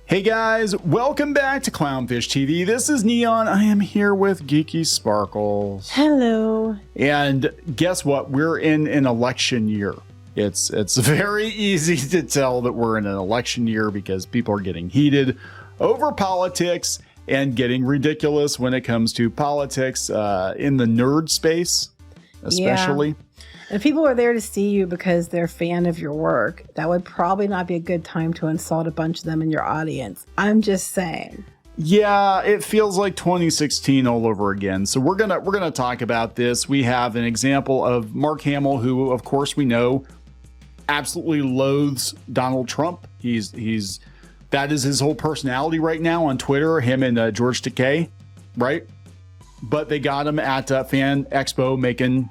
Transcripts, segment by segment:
Hey guys, welcome back to Clownfish TV. This is Kneon. I am here with Geeky Sparkles. Hello. And guess what? We're in an election year. It's very easy to tell that we're in an election year because people are getting heated over politics and getting ridiculous when it comes to politics in the nerd space, especially. Yeah. If people are there to see you because they're a fan of your work, that would probably not be a good time to insult a bunch of them in your audience. I'm just saying. Yeah, it feels like 2016 all over again. So we're gonna talk about this. We have an example of Mark Hamill, who, of course, we know absolutely loathes Donald Trump. That is his whole personality right now on Twitter. Him and George Takei, right? But they got him at Fan Expo making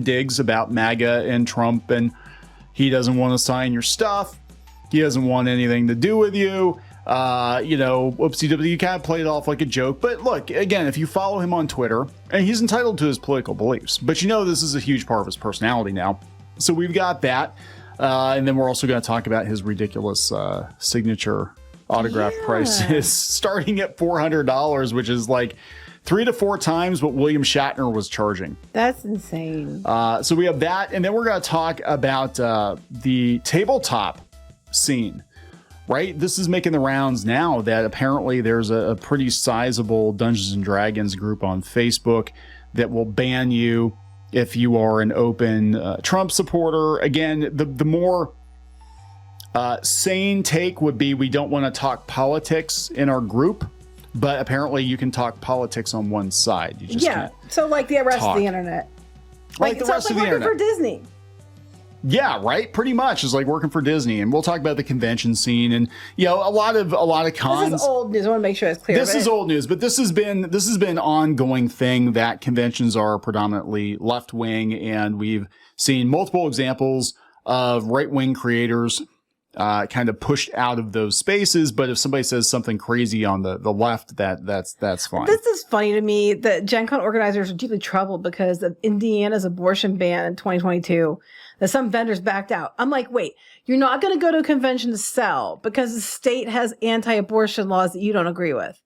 digs about MAGA and Trump, and he doesn't want to sign your stuff. He doesn't want anything to do with you. Whoopsie-doopsie, you kind of played it off like a joke. But look, again, if you follow him on Twitter, and he's entitled to his political beliefs, but this is a huge part of his personality now. So we've got that. And then we're also going to talk about his ridiculous signature autograph prices starting at $400, which is like 3 to 4 times what William Shatner was charging. That's insane. So we have that. And then we're going to talk about the tabletop scene, right? This is making the rounds now that apparently there's a pretty sizable Dungeons and Dragons group on Facebook that will ban you if you are an open Trump supporter. Again, the more sane take would be we don't want to talk politics in our group. But apparently you can talk politics on one side. You just can't so like the rest of the internet. Like the rest of the internet. For Disney. Yeah, right. Pretty much it's like working for Disney. And we'll talk about the convention scene and a lot of cons. This is old news. I want to make sure it's clear. This is old news, but this has been an ongoing thing that conventions are predominantly left wing, and we've seen multiple examples of right wing creators kind of pushed out of those spaces. But if somebody says something crazy on the left, that's fine. This is funny to me that Gen Con organizers are deeply troubled because of Indiana's abortion ban in 2022, that some vendors backed out. I'm like, wait, you're not going to go to a convention to sell because the state has anti-abortion laws that you don't agree with.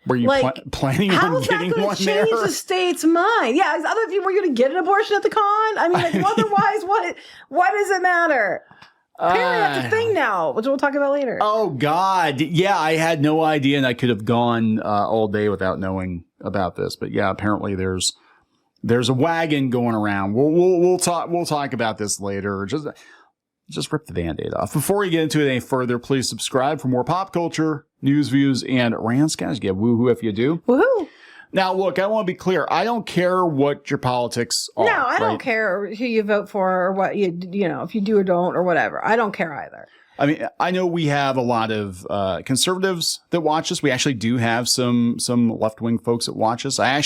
Were you planning on getting one there? How's that going to change the state's mind? Yeah, other people were going to get an abortion at the con? I mean, otherwise, what does it matter? Apparently that's a thing now, which we'll talk about later. Oh, God. Yeah, I had no idea, and I could have gone all day without knowing about this. But yeah, apparently there's a wagon going around. We'll talk about this later. Just rip the Band-Aid off. Before we get into it any further, please subscribe for more pop culture, news, views, and rants. Guys, get woohoo if you do. Woohoo! Now, look, I want to be clear. I don't care what your politics are. No, I don't care who you vote for or what if you do or don't or whatever. I don't care either. I mean, I know we have a lot of conservatives that watch us. We actually do have some left-wing folks that watch us. I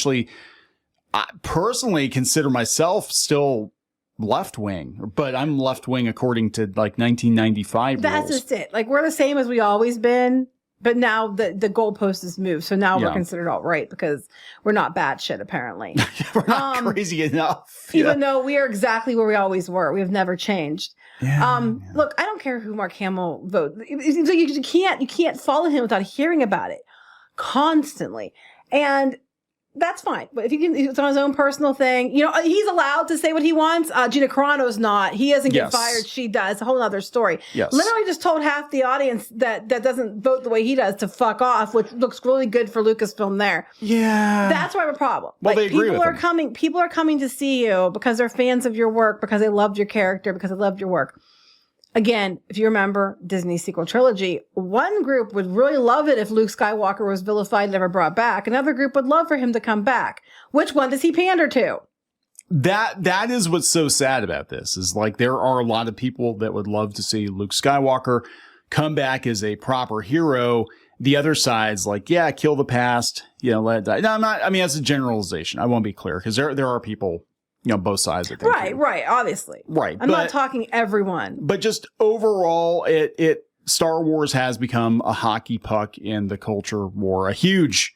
personally consider myself still left-wing, but I'm left-wing according to like 1995 That's rules. just it. Like, we're the same as we always been. But now the goalpost has moved. So now we're considered alt-right because we're not batshit, apparently. We're not crazy enough. Even though we are exactly where we always were. We have never changed. Look, I don't care who Mark Hamill votes. You can't follow him without hearing about it constantly. And that's fine. But if it's on his own personal thing, he's allowed to say what he wants. Gina Carano's not. He doesn't get fired. She does. A whole other story. Yes. Literally just told half the audience that doesn't vote the way he does to fuck off, which looks really good for Lucasfilm there. Yeah. That's why I have a problem. Well, they agree with him. People are coming to see you because they're fans of your work, because they loved your character, because they loved your work. Again, if you remember Disney's sequel trilogy, one group would really love it if Luke Skywalker was vilified and never brought back. Another group would love for him to come back. Which one does he pander to? That is what's so sad about this, is like there are a lot of people that would love to see Luke Skywalker come back as a proper hero. The other side's like, yeah, kill the past, let it die. No, I'm not. I mean, that's a generalization. I won't be clear because there are people, both sides. That think right, obviously. Right. I'm not talking everyone. But just overall, Star Wars has become a hockey puck in the culture war, a huge.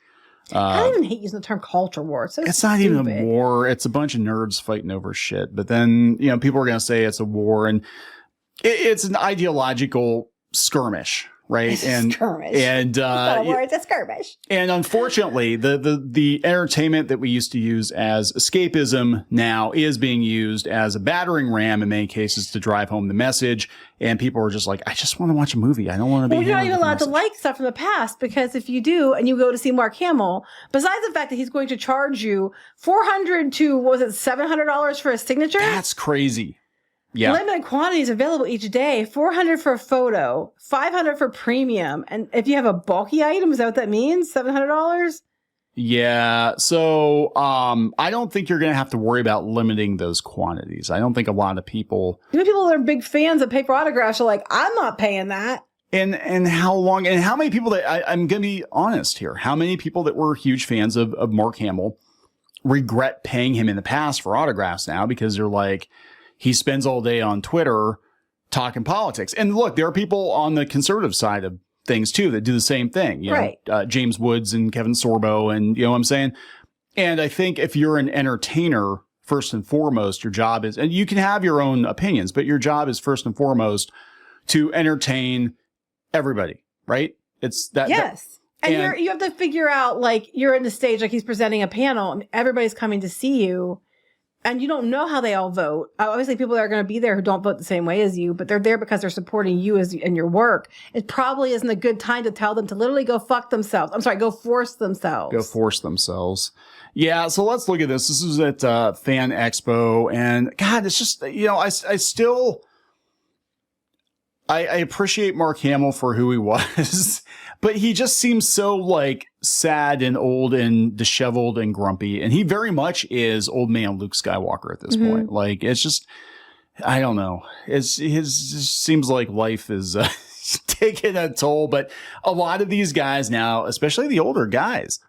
I don't even hate using the term culture war. It's not even a war. It's a bunch of nerds fighting over shit. But then, people are going to say it's a war, and it's an ideological skirmish, right? It's and a skirmish. And it's a skirmish. And unfortunately, the entertainment that we used to use as escapism now is being used as a battering ram in many cases to drive home the message. And people are just like, I just want to watch a movie. I don't want to be. Well, you're not even allowed to like stuff from the past, because if you do and you go to see Mark Hamill, besides the fact that he's going to charge you $400 to, what was it, $700 for a signature? That's crazy. Yeah. Limited quantities available each day. $400 for a photo, $500 for premium. And if you have a bulky item, is that what that means? $700? Yeah. So I don't think you're going to have to worry about limiting those quantities. I don't think a lot of people. Even people that are big fans that pay for autographs are like, I'm not paying that. And how long and how many people that I'm going to be honest here. How many people that were huge fans of Mark Hamill regret paying him in the past for autographs now because they're like, he spends all day on Twitter talking politics. And look, there are people on the conservative side of things too that do the same thing. You right. know, James Woods and Kevin Sorbo, and you know what I'm saying? And I think if you're an entertainer, first and foremost, your job is, and you can have your own opinions, but your job is first and foremost to entertain everybody, right? It's that. Yes. And you have to figure out, like, you're in the stage, like he's presenting a panel and everybody's coming to see you. And you don't know how they all vote. Obviously, people that are going to be there who don't vote the same way as you, but they're there because they're supporting you in your work. It probably isn't a good time to tell them to literally go fuck themselves. I'm sorry, go force themselves. Go force themselves. Yeah, so let's look at this. This is at Fan Expo. And God, it's just, you know, I appreciate Mark Hamill for who he was, but he just seems so like sad and old and disheveled and grumpy. And he very much is old man Luke Skywalker at this point. Like, it's just, I don't know. It just seems like life is taking a toll. But a lot of these guys now, especially the older guys,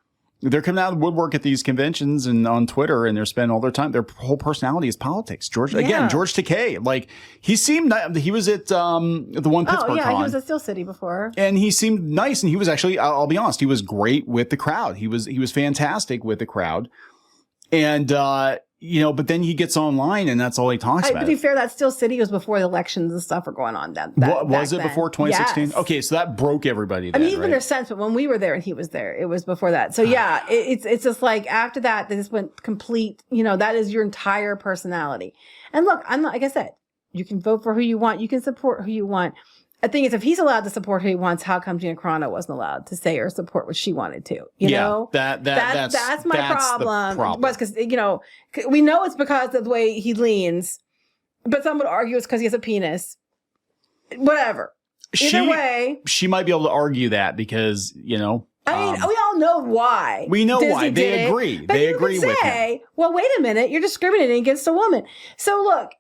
they're coming out of the woodwork at these conventions and on Twitter, and they're spending all their time. Their whole personality is politics. George Takei, like he seemed, he was at the one Pittsburgh Con. He was at Steel City before, and he seemed nice. And he was actually, I'll be honest, he was great with the crowd. He was fantastic with the crowd, and you know, but then he gets online and that's all he talks about. To be fair, that Steel City was before the elections and stuff were going on. Was it before 2016? Yes. Okay, so that broke everybody. Then, I mean, he's been there since, but when we were there and he was there, it was before that. So yeah, it's just like after that, they just went complete. You know, that is your entire personality. And look, I'm not, like I said, you can vote for who you want, you can support who you want. The thing is, if he's allowed to support who he wants, how come Gina Carano wasn't allowed to say or support what she wanted to? You know, that's my problem. Was because, you know, we know it's because of the way he leans, but some would argue it's because he has a penis. Whatever. Either way, she might be able to argue that because, you know, I mean, we all know why. We know why. They agree. They agree with him. Well, wait a minute. You're discriminating against a woman. So look,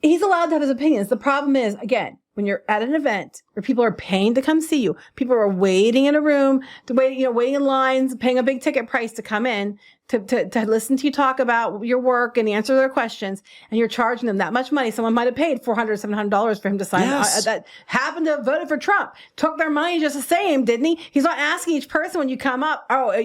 he's allowed to have his opinions. The problem is, again, when you're at an event where people are paying to come see you, people are waiting in a room, waiting in lines, paying a big ticket price to come in, to listen to you talk about your work and answer their questions, and you're charging them that much money. Someone might have paid $400, $700 for him to sign. Yes. That happened to have voted for Trump. Took their money just the same, didn't he? He's not asking each person when you come up, who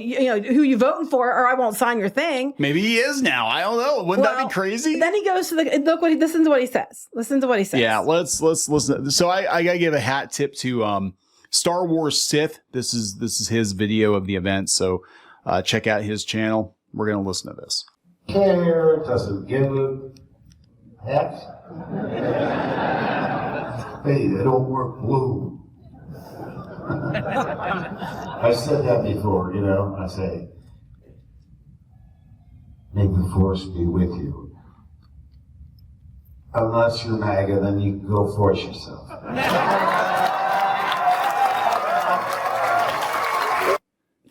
you voting for, or I won't sign your thing. Maybe he is now. I don't know. Wouldn't that be crazy? Then he goes to listen to what he says. Listen to what he says. Yeah, let's listen. So I gotta give a hat tip to Star Wars Sith. This is his video of the event. So check out his channel. We're going to listen to this. Care doesn't give a heck. Hey, they don't work blue. I said that before, you know. I say, may the force be with you. Unless you're MAGA, then you can go force yourself.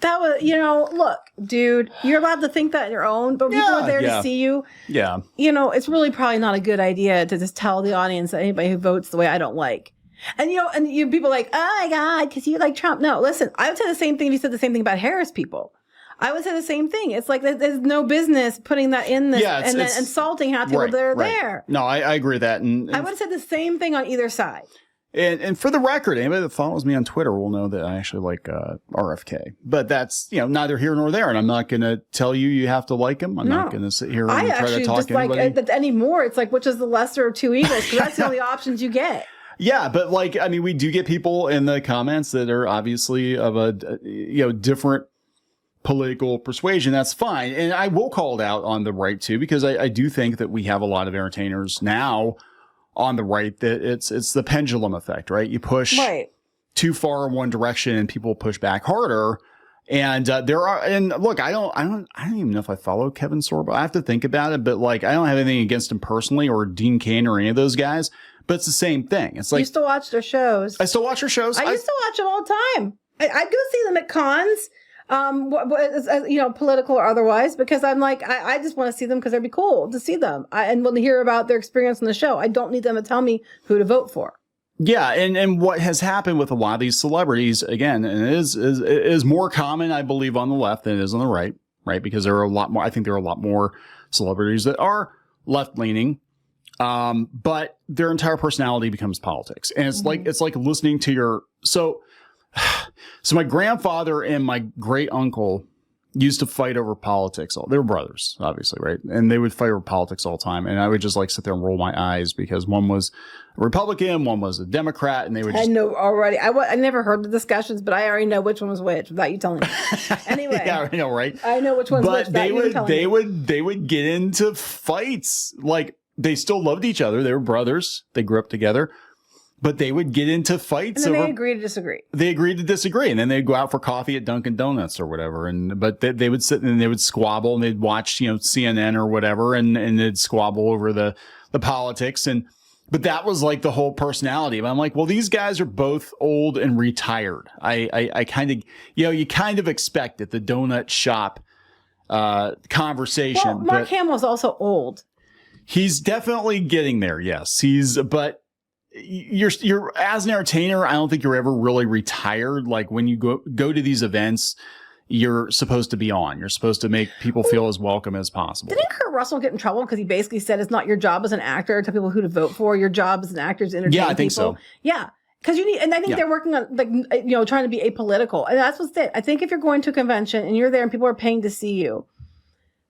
That was, look, dude, you're allowed to think that on your own, but people are there to see you. Yeah. It's really probably not a good idea to just tell the audience that anybody who votes the way I don't like. And, you people are like, oh my God, because you like Trump. No, listen, I would say the same thing if you said the same thing about Harris people. I would say the same thing. It's like there's no business putting that in this and then insulting half people that are there. No, I agree with that. And I would have said the same thing on either side. And for the record, anybody that follows me on Twitter will know that I actually like RFK. But that's, neither here nor there. And I'm not going to tell you have to like him. I'm not going to sit here and try to talk just anybody. Like anymore. It's like, which is the lesser of two evils? Because that's the only options you get. Yeah, but like, I mean, we do get people in the comments that are obviously of a, different political persuasion. That's fine. And I will call it out on the right too, because I do think that we have a lot of entertainers now on the right that it's the pendulum effect, right? You push too far in one direction and people push back harder. And look, I don't even know if I follow Kevin Sorbo. I have to think about it, but like, I don't have anything against him personally or Dean Cain or any of those guys, but it's the same thing. It's like, you used to watch their shows. I still watch their shows. I used to watch them all the time. I'd go see them at cons, political or otherwise, because I'm like, I just want to see them because it'd be cool to see them. And want to hear about their experience on the show. I don't need them to tell me who to vote for. Yeah, and what has happened with a lot of these celebrities, again, and it is more common, I believe, on the left than it is on the right, because there are a lot more, I think there are a lot more celebrities that are left-leaning, but their entire personality becomes politics. And it's like listening to so my grandfather and my great uncle used to fight over politics. They were brothers, obviously, right? And they would fight over politics all the time. And I would just like sit there and roll my eyes because one was a Republican, one was a Democrat, and they would just... I know already. I never heard the discussions, but I already know which one was which without you telling me. Anyway. Yeah, I know, right? I know which one's which without you telling me. They would get into fights. Like, they still loved each other. They were brothers. They grew up together. But they would get into fights. And then they agreed to disagree. They agreed to disagree. And then they'd go out for coffee at Dunkin' Donuts or whatever. But they would sit and they would squabble and they'd watch, CNN or whatever. And they'd squabble over the politics. But that was like the whole personality. But I'm like, well, these guys are both old and retired. I kind of, you kind of expect it. The donut shop, conversation. Well, Mark Hamill's also old. He's definitely getting there. Yes. But you're as an entertainer, I don't think you're ever really retired. Like when you go to these events, you're supposed to be on. You're supposed to make people feel as welcome as possible. Didn't Kurt Russell get in trouble because he basically said it's not your job as an actor to tell people who to vote for. Your job as an actor is to entertain people. Yeah, I think so. Yeah. Because you need, and I think they're working on trying to be apolitical. And that's what's it. I think if you're going to a convention and you're there and people are paying to see you,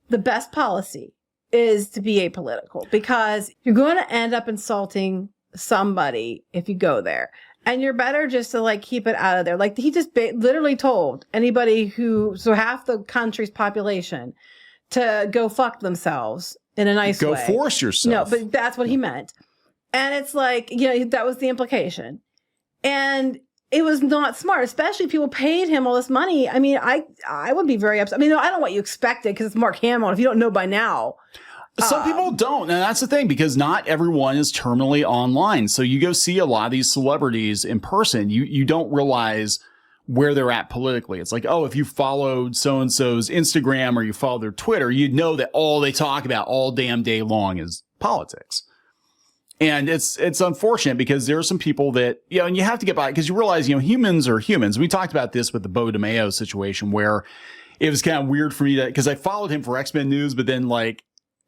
the best policy is to be apolitical because you're going to end up insulting somebody if you go there, and you're better just to like keep it out of there. Like he just literally told anybody so half the country's population to go fuck themselves in a nice way. Go force yourself. No, but that's what he meant. And it's like, that was the implication. And it was not smart, especially if people paid him all this money. I mean, I would be very upset. I mean, I don't know what you expected because it's Mark Hamill. If you don't know by now. Some people don't. And that's the thing, because not everyone is terminally online. So you go see a lot of these celebrities in person. You don't realize where they're at politically. It's like, oh, if you followed so-and-so's Instagram or you follow their Twitter, you'd know that all they talk about all damn day long is politics. And it's unfortunate because there are some people that, and you have to get by because you realize, humans are humans. We talked about this with the Bo DeMeo situation where it was kind of weird for me because I followed him for X-Men news, but then like,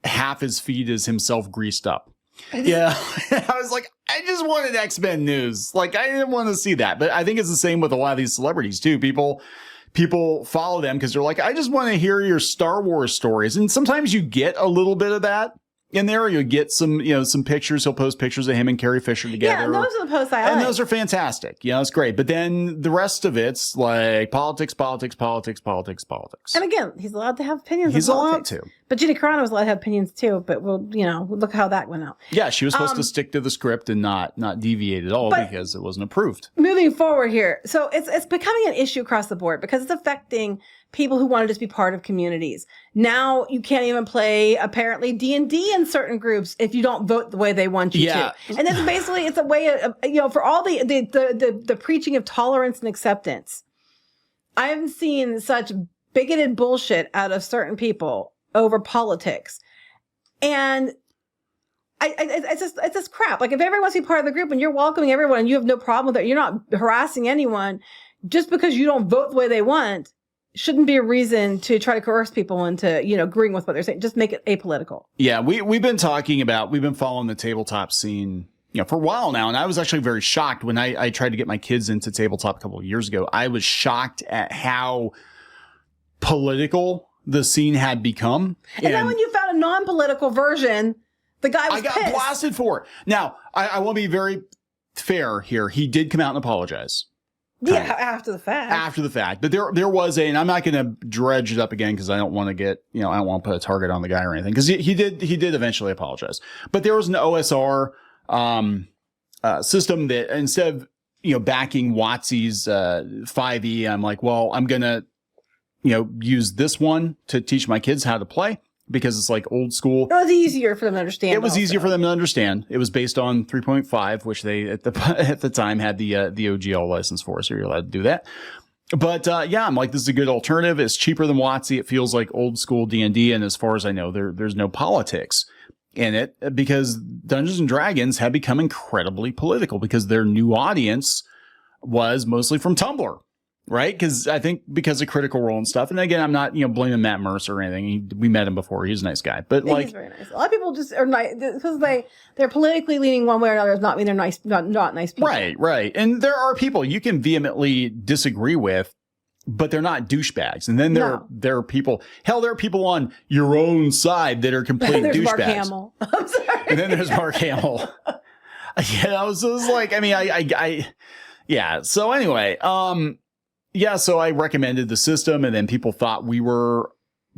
half his feed is himself greased up. Yeah. I was like, I just wanted X-Men news. Like, I didn't want to see that. But I think it's the same with a lot of these celebrities too. People follow them because they're like, I just want to hear your Star Wars stories. And sometimes you get a little bit of that in there. You'll get some pictures. He'll post pictures of him and Carrie Fisher together. Yeah, and those are the posts I like. And those are fantastic. It's great. But then the rest of it's like politics. And again, he's allowed to have opinions. He's allowed to. But Gina Carano was allowed to have opinions too. But look how that went out. Yeah, she was supposed to stick to the script and not deviate at all because it wasn't approved. Moving forward here, so it's becoming an issue across the board because it's affecting people who want to just be part of communities. Now you can't even play apparently D&D in certain groups if you don't vote the way they want you to. And then basically it's a way of, for all the preaching of tolerance and acceptance. I haven't seen such bigoted bullshit out of certain people over politics. And it's just crap. Like if everyone wants to be part of the group and you're welcoming everyone and you have no problem with it, you're not harassing anyone just because you don't vote the way they want, shouldn't be a reason to try to coerce people into, agreeing with what they're saying. Just make it apolitical. Yeah, we've been following the tabletop scene, for a while now. And I was actually very shocked when I tried to get my kids into tabletop a couple of years ago. I was shocked at how political the scene had become. And then when you found a non-political version, the guy was pissed. I got blasted for it. Now, I want to be very fair here, he did come out and apologize. Yeah, after the fact. After the fact. But there was and I'm not going to dredge it up again because I don't want to get, I don't want to put a target on the guy or anything. Because he did eventually apologize. But there was an OSR system that instead of, backing WotC's 5e, I'm like, well, I'm going to, use this one to teach my kids how to play. Because it's like old school. It was easier for them to understand. It was easier for them to understand. It was based on 3.5, which they at the time had the OGL license for, so you're allowed to do that. But I'm like, this is a good alternative. It's cheaper than WotC. It feels like old school D&D, and as far as I know, there's no politics in it because Dungeons and Dragons have become incredibly political because their new audience was mostly from Tumblr. Right? Because I think because of Critical Role and stuff. And again, I'm not, blaming Matt Mercer or anything. We met him before. He's a nice guy. But he's very nice. A lot of people just are nice because they're politically leaning one way or another. Does not mean they're nice, not nice people. Right. And there are people you can vehemently disagree with, but they're not douchebags. And then there are people, there are people on your own side that are complete douchebags. Mark Hamill. I'm sorry. And then there's Mark Hamill. So it's like, yeah. So anyway, so I recommended the system, and then people thought we were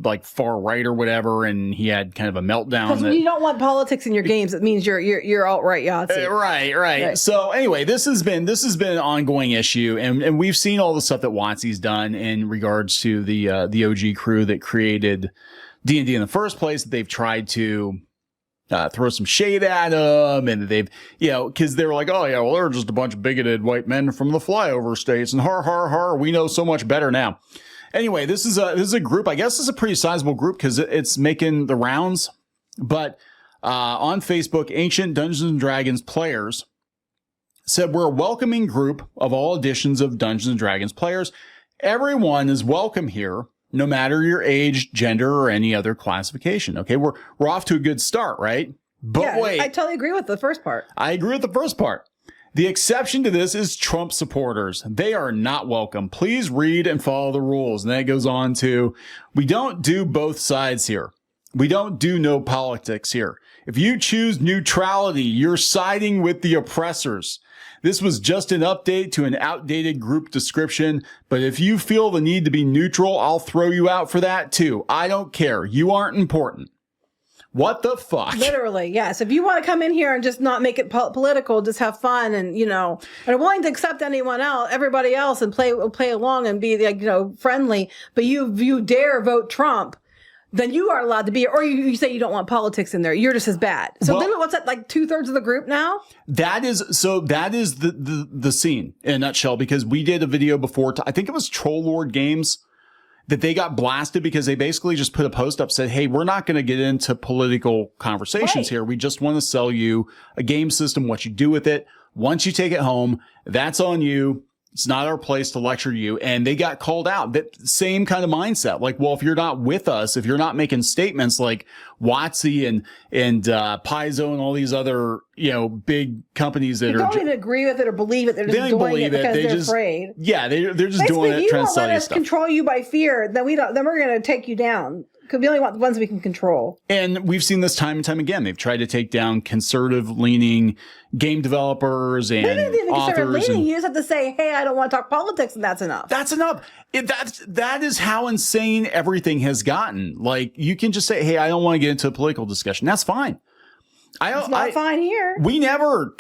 like far right or whatever, and he had kind of a meltdown. Because when you don't want politics in your games, it means you're alt-right Yahtzee. Right. So anyway, this has been an ongoing issue, and we've seen all the stuff that WotC's done in regards to the OG crew that created D&D in the first place. That they've tried to throw some shade at them, and they've, because they were like, oh yeah, well, they're just a bunch of bigoted white men from the flyover states, and har, we know so much better now. Anyway, this is a group. I guess it's a pretty sizable group because it's making the rounds. But on Facebook, Ancient Dungeons and Dragons players said, we're a welcoming group of all editions of Dungeons and Dragons players. Everyone is welcome here, no matter your age, gender, or any other classification. Okay, we're off to a good start, right? But wait. I totally agree with the first part. I agree with the first part. The exception to this is Trump supporters. They are not welcome. Please read and follow the rules. And then it goes on to, we don't do both sides here. We don't do no politics here. If you choose neutrality, you're siding with the oppressors. This was just an update to an outdated group description, but if you feel the need to be neutral, I'll throw you out for that too. I don't care. You aren't important. What the fuck? Literally, yes. If you want to come in here and just not make it political, just have fun and, are willing to accept everybody else and play along and be, friendly, but you dare vote Trump, then you are allowed to be, or you say you don't want politics in there. You're just as bad. So then what's that, like 2/3 of the group now? That is the scene in a nutshell, because we did a video before, I think it was Troll Lord Games, that they got blasted because they basically just put a post up, said, hey, we're not going to get into political conversations here. We just want to sell you a game system, what you do with it. Once you take it home, that's on you. It's not our place to lecture you. And they got called out. That same kind of mindset. Like, well, if you're not with us, if you're not making statements like WotC and Paizo and all these other, big companies that don't even agree with it or believe it. They're just doing it because they're afraid. Yeah, they're just doing it, trying to sell you stuff. If you won't let us control you by fear, then we're going to take you down. Because we only want the ones we can control. And we've seen this time and time again. They've tried to take down conservative-leaning game developers and authors. You just have to say, hey, I don't want to talk politics, and that's enough. That's enough. That is how insane everything has gotten. Like, you can just say, hey, I don't want to get into a political discussion. That's fine. It's not fine here. We never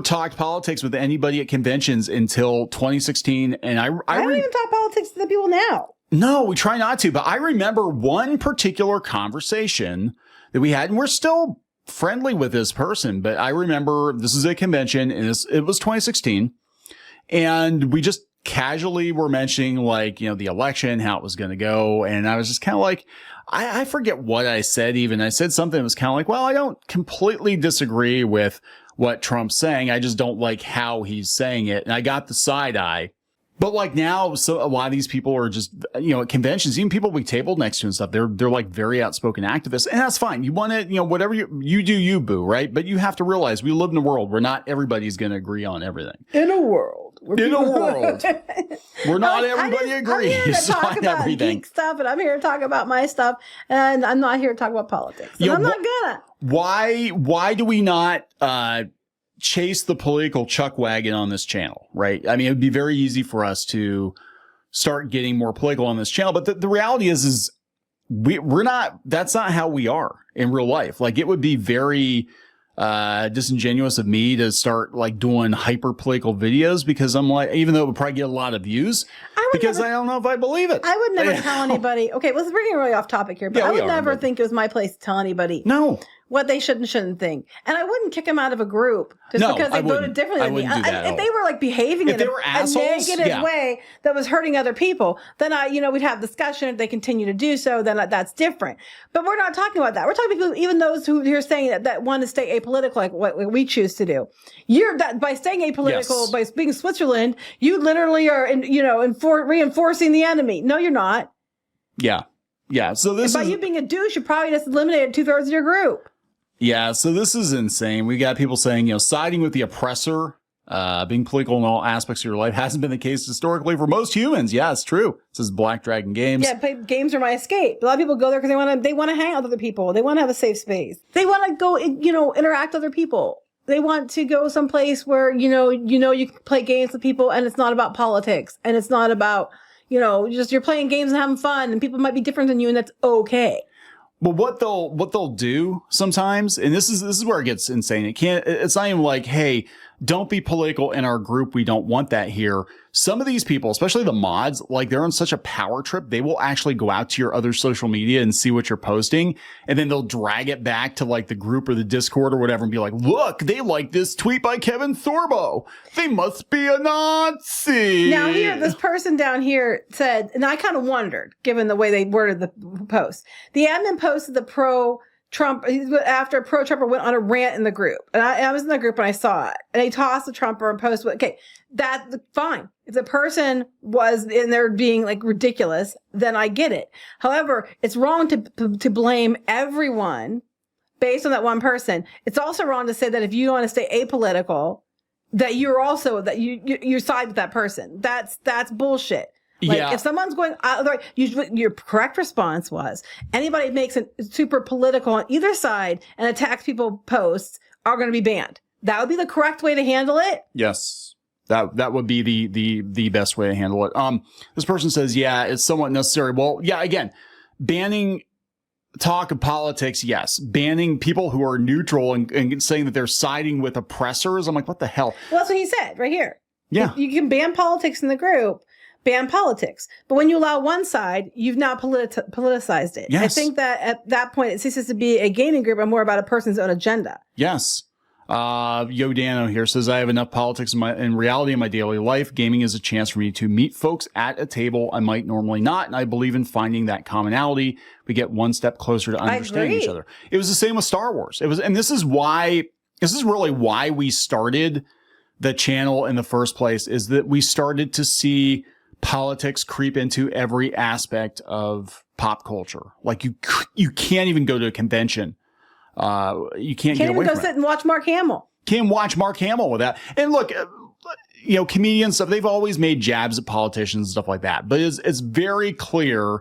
talked politics with anybody at conventions until 2016. And I don't even talk politics to the people now. No, we try not to, but I remember one particular conversation that we had, and we're still friendly with this person, but I remember this is a convention, and it was 2016, and we just casually were mentioning, like, the election, how it was going to go, and I was just kind of like, I forget what I said even. I said something that was kind of like, well, I don't completely disagree with what Trump's saying, I just don't like how he's saying it, and I got the side eye. But like now, so a lot of these people are just, at conventions, even people we tabled next to and stuff, they're like very outspoken activists, and that's fine. You want to, whatever you do, you boo, right? But you have to realize we live in a world where not everybody's going to agree on everything. In a world. Where not everybody agrees I'm here to talk about everything. Geek stuff, and I'm here to talk about my stuff, and I'm not here to talk about politics. And I'm not gonna. Why do we not, chase the political chuck wagon on this channel, right? I mean, it would be very easy for us to start getting more political on this channel. But the reality is we're not, that's not how we are in real life. Like, it would be very disingenuous of me to start like doing hyper political videos, because I'm like, even though it would probably get a lot of views, because I don't know if I believe it. I would never tell anybody. Okay, let's bring it really off topic here, but I would never think it was my place to tell anybody what they should and shouldn't think. And I wouldn't kick them out of a group just because they voted differently than me. If they were like behaving in a negative way that was hurting other people, then we'd have discussion. If they continue to do so, then that's different. But we're not talking about that. We're talking about even those who are saying that want to stay apolitical, like what we choose to do. By staying apolitical, by being Switzerland, you literally are, reinforcing the enemy. No, you're not. Yeah. So by you being a douche, you probably just eliminated 2/3 of your group. Yeah, so this is insane. We got people saying, siding with the oppressor, being political in all aspects of your life hasn't been the case historically for most humans. Yeah, it's true. This is Black Dragon Games. Yeah, games are my escape. A lot of people go there because they want to hang out with other people. They want to have a safe space. They want to go, interact with other people. They want to go someplace where, you can play games with people and it's not about politics and it's not about, just you're playing games and having fun and people might be different than you and that's okay. But what they'll do sometimes, and this is where it gets insane. It's not even like, hey, don't be political in our group. We don't want that here. Some of these people, especially the mods, like they're on such a power trip. They will actually go out to your other social media and see what you're posting. And then they'll drag it back to like the group or the Discord or whatever and be like, look, they like this tweet by Kevin Thorbo. They must be a Nazi. Now here, this person down here said, and I kind of wondered, given the way they worded the post, the admin posted the pro-Trump, after a pro-Trumper went on a rant in the group. And I was in the group and I saw it. And he tossed the Trumper and posted, okay, that's fine. If the person was in there being like ridiculous, then I get it. However, it's wrong to blame everyone based on that one person. It's also wrong to say that if you want to stay apolitical, that you're also, that you side with that person. That's bullshit. Like, if someone's going, your correct response was anybody makes it super political on either side and attacks people posts are going to be banned. That would be the correct way to handle it. Yes. That would be the best way to handle it. This person says, yeah, it's somewhat necessary. Well, yeah, again, banning talk of politics. Yes. Banning people who are neutral and saying that they're siding with oppressors. I'm like, what the hell? Well, that's what he said right here. Yeah. You can ban politics in the group. Ban politics. But when you allow one side, you've now politicized it. Yes. I think that at that point, it ceases to be a gaming group and more about a person's own agenda. Yes. Yodano here says, I have enough politics in reality in my daily life. Gaming is a chance for me to meet folks at a table I might normally not. And I believe in finding that commonality. We get one step closer to understanding each other. It was the same with Star Wars. And this is really why we started the channel in the first place, is that we started to see politics creep into every aspect of pop culture. Like you can't even go to a convention. You can't get away from it. Can't even go sit and watch Mark Hamill. Can't watch Mark Hamill with that. And look, comedians stuff, they've always made jabs at politicians and stuff like that. But it's very clear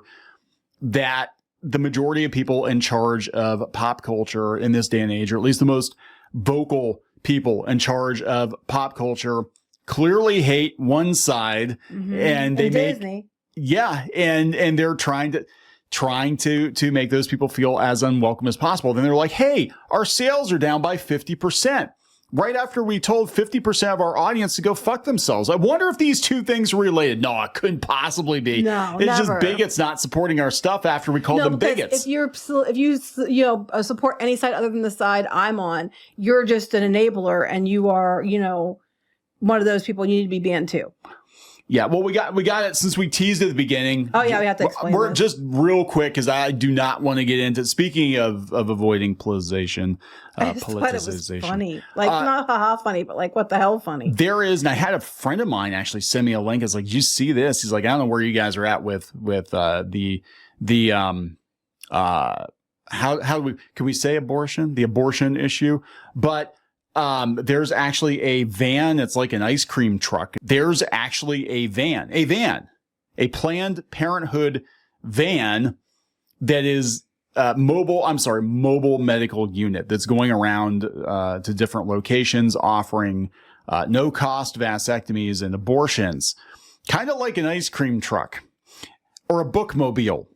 that the majority of people in charge of pop culture in this day and age, or at least the most vocal people in charge of pop culture, clearly hate one side, and they make Disney. And they're trying to make those people feel as unwelcome as possible. Then they're like, hey, our sales are down by 50%. Right after we told 50% of our audience to go fuck themselves. I wonder if these two things are related. No, it couldn't possibly be. No, it's never. just bigots not supporting our stuff after we called them bigots. If you support any side other than the side I'm on, you're just an enabler and you are, one of those people. You need to be banned too. Yeah, well, we got it since we teased at the beginning. Oh yeah, we have to explain. We're just real quick because I do not want to get into. Speaking of avoiding politicization, I just thought it was funny, like not haha funny, but like what the hell funny. There is, and I had a friend of mine actually send me a link. It's like, you see this? He's like, I don't know where you guys are at with how can we say abortion? The abortion issue, but. There's actually a van. It's like an ice cream truck. There's actually a Planned Parenthood van that is mobile medical unit that's going around to different locations offering no cost vasectomies and abortions, kind of like an ice cream truck or a bookmobile.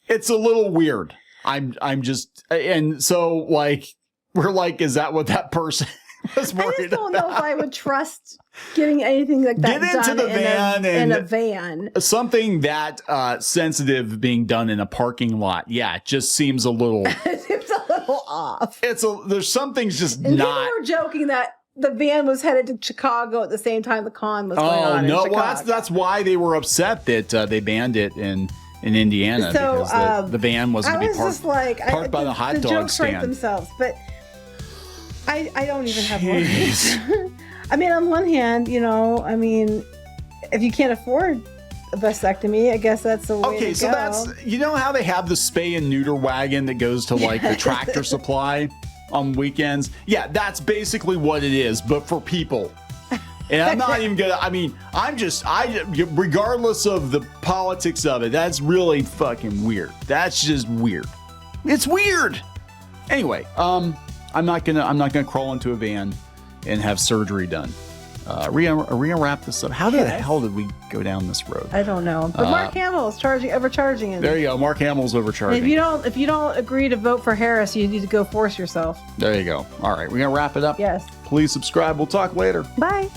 It's a little weird. I'm just, and so like, we're like, is that what that person was worried about? I just don't know if I would trust getting anything like that Get into the van in a van. Something that sensitive being done in a parking lot. Yeah, it just seems a little. It seems a little off. There's something's just and not. People were joking that the van was headed to Chicago at the same time the con was going on. Oh no, well, that's why they were upset that they banned it in Indiana, so, because the van wasn't to be parked by the hot dog stand. Themselves, but I don't even have words. I mean, on one hand, if you can't afford a vasectomy, I guess that's the way to go. Okay, so that's, how they have the spay and neuter wagon that goes to like the Tractor Supply on weekends? Yeah, that's basically what it is, but for people. And I'm not even regardless of the politics of it, that's really fucking weird. That's just weird. It's weird. Anyway, I'm not gonna crawl into a van and have surgery done. Are we gonna wrap this up? How the hell did we go down this road? I don't know. But Mark Hamill is overcharging. There you go. Mark Hamill's overcharging. And if you don't agree to vote for Harris, you need to go force yourself. There you go. All right, we're gonna wrap it up. Yes. Please subscribe. We'll talk later. Bye.